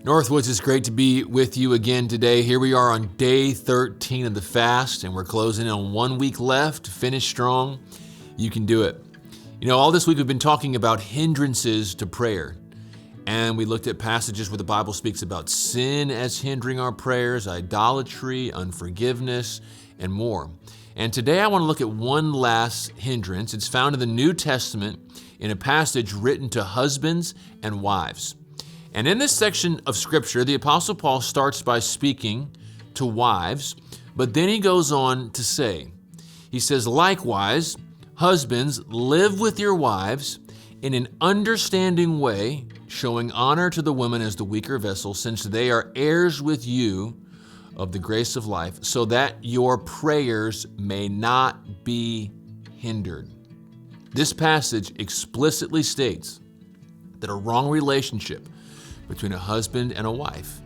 Northwoods, it's great to be with you again today. Here we are on day 13 of the fast, and we're closing in on 1 week left to finish strong. You can do it. You know, all this week we've been talking about hindrances to prayer, and we looked at passages where the Bible speaks about sin as hindering our prayers, idolatry, unforgiveness, and more. And today I want to look at one last hindrance. It's found in the New Testament in a passage written to husbands and wives. And in this section of Scripture, the Apostle Paul starts by speaking to wives, but then he goes on to say, he says, likewise, husbands, live with your wives in an understanding way, showing honor to the women as the weaker vessel, since they are heirs with you of the grace of life, so that your prayers may not be hindered. This passage explicitly states that a wrong relationship between a husband and a wife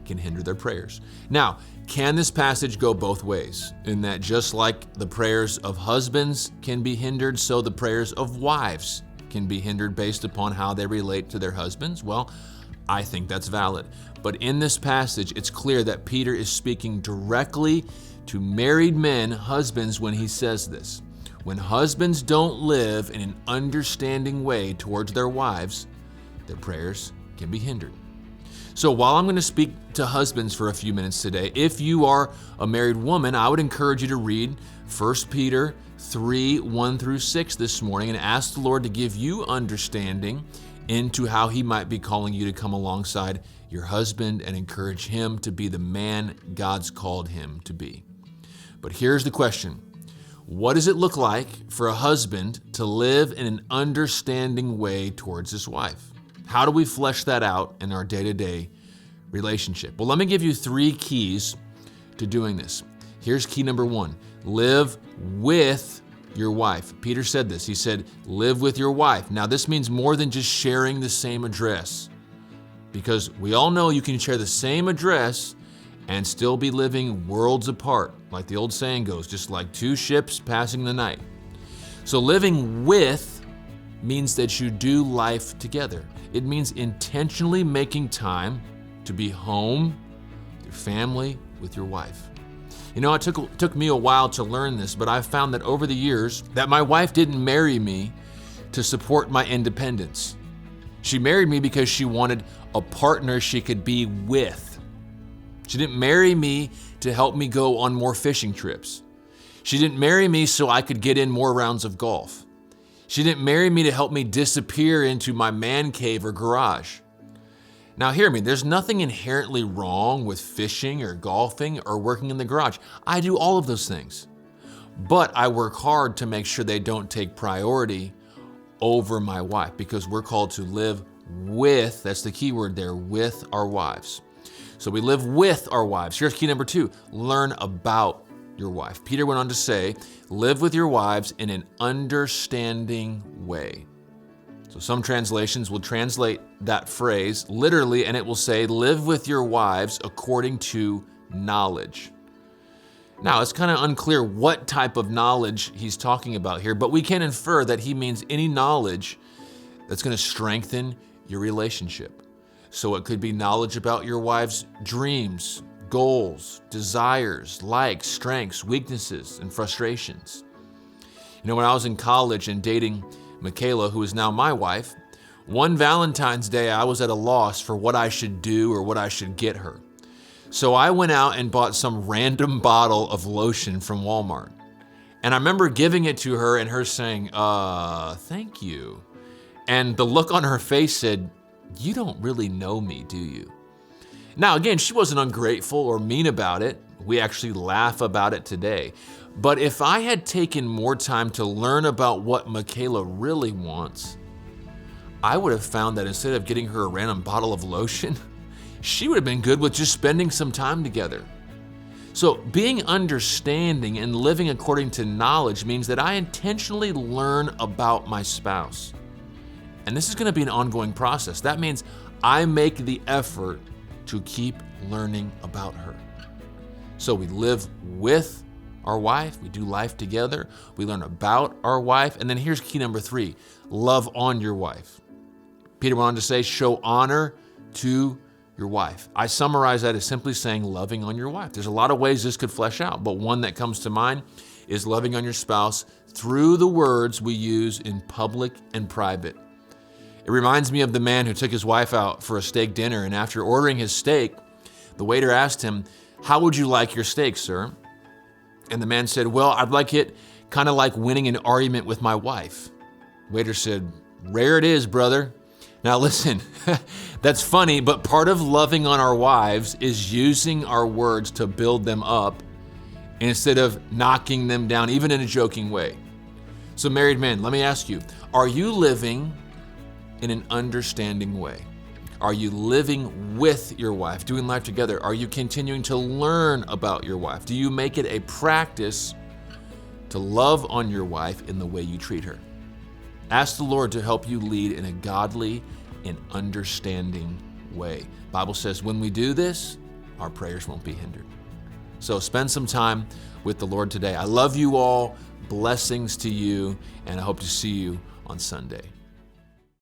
can hinder their prayers. Now, can this passage go both ways? In that just like the prayers of husbands can be hindered, so the prayers of wives can be hindered based upon how they relate to their husbands? Well, I think that's valid. But in this passage, it's clear that Peter is speaking directly to married men, husbands, when he says this. When husbands don't live in an understanding way towards their wives, their prayers can be hindered. So while I'm going to speak to husbands for a few minutes today, if you are a married woman, I would encourage you to read 1 Peter 3, 1 through 6 this morning and ask the Lord to give you understanding into how he might be calling you to come alongside your husband and encourage him to be the man God's called him to be. But here's the question. What does it look like for a husband to live in an understanding way towards his wife? How do we flesh that out in our day-to-day relationship? Well, let me give you 3 keys to doing this. Here's key number 1. Live with your wife. Peter said this. He said, live with your wife. Now, this means more than just sharing the same address, because we all know you can share the same address and still be living worlds apart, like the old saying goes, just like 2 ships passing the night. So living with means that you do life together. It means intentionally making time to be home with your family, with your wife. You know, it took me a while to learn this, but I've found that over the years that my wife didn't marry me to support my independence. She married me because she wanted a partner she could be with. She didn't marry me to help me go on more fishing trips. She didn't marry me so I could get in more rounds of golf. She didn't marry me to help me disappear into my man cave or garage. Now hear me, there's nothing inherently wrong with fishing or golfing or working in the garage. I do all of those things. But I work hard to make sure they don't take priority over my wife, because we're called to live with, that's the key word there, with our wives. So we live with our wives. Here's key number 2, learn about your wife. Peter went on to say, live with your wives in an understanding way. So some translations will translate that phrase literally, and it will say, live with your wives according to knowledge. Now, it's kind of unclear what type of knowledge he's talking about here, but we can infer that he means any knowledge that's going to strengthen your relationship. So it could be knowledge about your wife's dreams, goals, desires, likes, strengths, weaknesses, and frustrations. You know, when I was in college and dating Michaela, who is now my wife, one Valentine's Day I was at a loss for what I should do or what I should get her. So I went out and bought some random bottle of lotion from Walmart. And I remember giving it to her and her saying, thank you. And the look on her face said, you don't really know me, do you? Now, again, she wasn't ungrateful or mean about it. We actually laugh about it today. But if I had taken more time to learn about what Michaela really wants, I would have found that instead of getting her a random bottle of lotion, she would have been good with just spending some time together. So being understanding and living according to knowledge means that I intentionally learn about my spouse. And this is going to be an ongoing process. That means I make the effort to keep learning about her. So we live with our wife, we do life together, we learn about our wife, and then here's key number 3, love on your wife. Peter went on to say, show honor to your wife. I summarize that as simply saying loving on your wife. There's a lot of ways this could flesh out, but one that comes to mind is loving on your spouse through the words we use in public and private. It reminds me of the man who took his wife out for a steak dinner, and after ordering his steak, the waiter asked him, "How would you like your steak, sir?" And the man said, "Well, I'd like it kind of like winning an argument with my wife." The waiter said, "Rare it is, brother." Now listen, that's funny, but part of loving on our wives is using our words to build them up instead of knocking them down, even in a joking way. So married men, let me ask you, are you living in an understanding way? Are you living with your wife, doing life together? Are you continuing to learn about your wife? Do you make it a practice to love on your wife in the way you treat her? Ask the Lord to help you lead in a godly and understanding way. The Bible says when we do this, our prayers won't be hindered. So spend some time with the Lord today. I love you all. Blessings to you, and I hope to see you on Sunday.